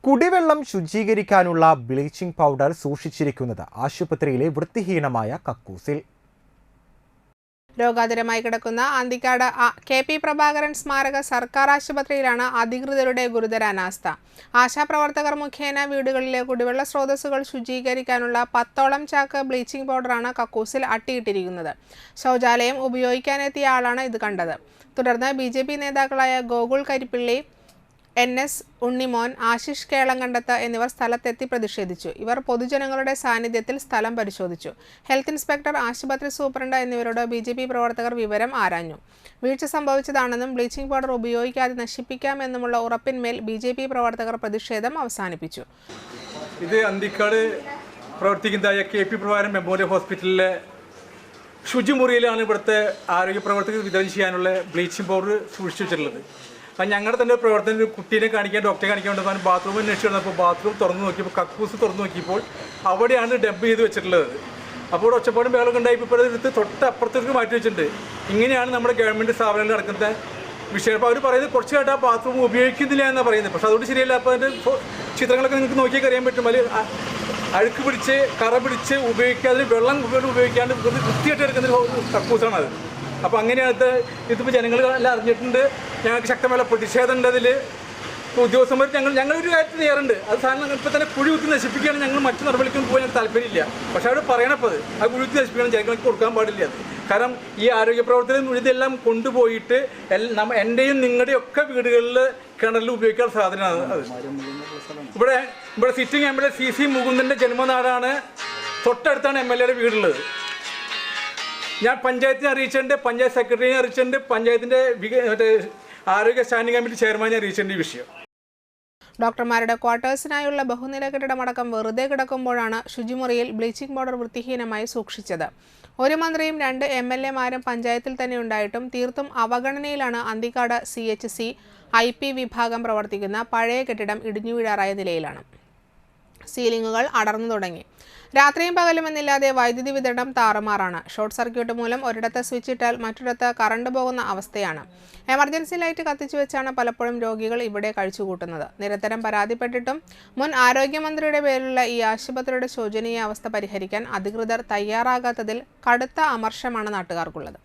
കുടിവെള്ളം ശുചീകരിക്കാനുള്ള bleaching powder സൂക്ഷിച്ചിരിക്കുന്നത് ആശുപത്രിയിലെ വൃത്തിഹീനമായ കക്കൂസിൽ. രോഗാതുരമായി കിടക്കുന്ന അന്തിക്കാട് കെ.പി. പ്രഭാകരൻ സ്മാരക സർക്കാർ ആശുപത്രിയിലാണ് അധികൃതരുടെ ഗുരുതര അനാസ്ഥ. ആശാപ്രവർത്തകർ മുഖേന വീടുകളിലെ കുടിവെള്ള സ്രോതസ്സുകൾ ശുചീകരിക്കാനുള്ള 10ഓളം ചാക്ക് ബ്ലീച്ചിംഗ് പൗഡറാണ് കക്കൂസിൽ അട്ടിയിട്ടിരിക്കുന്നത്. ശൗചാലയം ഉപയോഗിക്കാനെത്തിയ ആളാണ് ഇത് കണ്ടത്. തുടർന്ന് BJP നേതാക്കളായ ഗോകുൽ കരിപ്പിള്ളി, NS ഉണ്ണിമോൻ, ആശിഷ് കേളങ്കണ്ടത്ത് എന്നിവർ സ്ഥലത്തെത്തി പ്രതിഷേധിച്ചു. ഇവർ പൊതുജനങ്ങളുടെ സാന്നിധ്യത്തിൽ സ്ഥലം പരിശോധിച്ചു. ഹെൽത്ത് ഇൻസ്പെക്ടർ, ആശുപത്രി സൂപ്രണ്ട് എന്നിവരോട് BJP പ്രവർത്തകർ വിവരം ആരാഞ്ഞു. വീഴ്ച സംഭവിച്ചതാണെന്നും ബ്ലീച്ചിംഗ് പൗഡർ ഉപയോഗിക്കാതെ നശിപ്പിക്കാമെന്നുമുള്ള ഉറപ്പിന്മേൽ BJP പ്രവർത്തകർ പ്രതിഷേധം അവസാനിപ്പിച്ചു. ഇത് അന്തിക്കാട് പ്രവർത്തിക്കുന്നതായ കെ.പി. പ്രഭാകരൻ മെമ്മോറിയൽ ഹോസ്പിറ്റലിലെ ശുചിമുറിയിലാണ് ഇവിടുത്തെ ആരോഗ്യ പ്രവർത്തകർ വിതരണം ചെയ്യാനുള്ള ബ്ലീച്ചിങ് പൗഡർ സൂക്ഷിച്ചു വെച്ചിട്ടുള്ളത്. അപ്പം ഞങ്ങളുടെ തന്നെ പ്രവർത്തനം ഒരു കുട്ടീനെ കാണിക്കാൻ, ഡോക്ടറെ കാണിക്കാൻ വേണ്ടി ബാത്റൂമിൽ അന്വേഷിച്ച് വന്നപ്പോൾ ബാത്റൂം തുറന്നു നോക്കിയപ്പോൾ, കക്കൂസ് തുറന്നു നോക്കിയപ്പോൾ അവിടെയാണ് ഡംപ് ചെയ്ത് വെച്ചിട്ടുള്ളത്. അപ്പോൾ ഒച്ചപ്പാടും ബഹളമൊക്കെ ഉണ്ടായി. ഇപ്പോൾ എടുത്ത് തൊട്ടപ്പുറത്തേക്ക് മാറ്റി വെച്ചിട്ടുണ്ട്. ഇങ്ങനെയാണ് നമ്മുടെ ഗവൺമെൻറ് സ്ഥാപനങ്ങളിൽ നടക്കുന്ന വിഷയം. അപ്പോൾ അവർ പറയുന്നത് കുറച്ച് കേട്ട് ആ ബാത്റൂം ഉപയോഗിക്കുന്നില്ല എന്നാണ് പറയുന്നത്. പക്ഷേ അതുകൊണ്ട് ശരിയല്ല. അപ്പോൾ അതിൻ്റെ ചിത്രങ്ങളൊക്കെ നിങ്ങൾക്ക് നോക്കിയാൽ അറിയാൻ പറ്റും. അതിൽ അഴുക്ക് പിടിച്ച് കറ പിടിച്ച് ഉപയോഗിക്കാതെ വെള്ളം ഉപയോഗിക്കാണ്ട് വൃത്തിയായിട്ട് എടുക്കുന്ന കക്കൂസാണത്. അപ്പോൾ അങ്ങനെയാണ് ഇതിപ്പോൾ ജനങ്ങളെല്ലാം അറിഞ്ഞിട്ടുണ്ട്. ഞങ്ങൾക്ക് ശക്തമായ പ്രതിഷേധം ഉണ്ട്. അതിൽ ഉദ്യോഗസ്ഥന്മാർ ഞങ്ങളൊരു കാര്യത്തിൽ ചെയ്യാറുണ്ട്. അത് സാധനം ഇപ്പോൾ തന്നെ കുഴി കുത്തി നശിപ്പിക്കുകയാണ്. ഞങ്ങൾ മറ്റു നടപടിക്കൊന്നും പോകാൻ താല്പര്യമില്ല. പക്ഷേ അവിടെ പറയണപ്പോൾ അത് കുഴി കുത്തി നശിപ്പിക്കണം, ജനങ്ങൾക്ക് കൊടുക്കാൻ പാടില്ല. അത് കാരണം ഈ ആരോഗ്യ പ്രവർത്തനം ഇതെല്ലാം കൊണ്ടുപോയിട്ട് എൻ്റെയും നിങ്ങളുടെയും ഒക്കെ വീടുകളിൽ കിണറിൽ ഉപയോഗിക്കാനുള്ള സാധനമാണ് അത്. ഇവിടെ സിറ്റിംഗ് MLA CC മുകുന്ദൻ്റെ ജന്മനാടാണ്. തൊട്ടടുത്താണ് MLAയുടെ വീടുള്ളത്. ഞാൻ പഞ്ചായത്തിനെ അറിയിച്ചിട്ടുണ്ട്, പഞ്ചായത്ത് സെക്രട്ടറിയെ അറിയിച്ചിട്ടുണ്ട്, പഞ്ചായത്തിൻ്റെ ആരോഗ്യ സ്റ്റാൻഡിംഗ് കമ്മിറ്റി ചെയർമാനെ അറിയിച്ചിട്ടുണ്ട് ഈ വിഷയം. ഡോക്ടർമാരുടെ ക്വാർട്ടേഴ്സിനായുള്ള ബഹുനില കെട്ടിടമടക്കം വെറുതെ കിടക്കുമ്പോഴാണ് ശുചിമുറിയിൽ ബ്ലീച്ചിംഗ് പൗഡർ വൃത്തിഹീനമായി സൂക്ഷിച്ചത്. ഒരു മന്ത്രിയും 2 MLAമാരും പഞ്ചായത്തിൽ തന്നെ ഉണ്ടായിട്ടും തീർത്തും അവഗണനയിലാണ് അന്തിക്കാട് CHC IP വിഭാഗം പ്രവർത്തിക്കുന്ന പഴയ കെട്ടിടം ഇടിഞ്ഞു വീഴാറായ നിലയിലാണ്. സീലിംഗുകൾ അടർന്നു തുടങ്ങി. രാത്രിയും പകലുമെന്നില്ലാതെ വൈദ്യുതി വിതരണം താറുമാറാണ്. ഷോർട്ട് സർക്യൂട്ട് മൂലം ഒരിടത്ത് സ്വിച്ച് ഇട്ടാൽ മറ്റൊരിടത്ത് കറണ്ട് പോകുന്ന അവസ്ഥയാണ്. എമർജൻസി ലൈറ്റ് കത്തിച്ചു വെച്ചാണ് പലപ്പോഴും രോഗികൾ ഇവിടെ കഴിച്ചുകൂട്ടുന്നത്. നിരന്തരം പരാതിപ്പെട്ടിട്ടും മുൻ ആരോഗ്യമന്ത്രിയുടെ പേരിലുള്ള ഈ ആശുപത്രിയുടെ ശോചനീയ അവസ്ഥ പരിഹരിക്കാൻ അധികൃതർ തയ്യാറാകാത്തതിൽ കടുത്ത അമർഷമാണ് നാട്ടുകാർക്കുള്ളത്.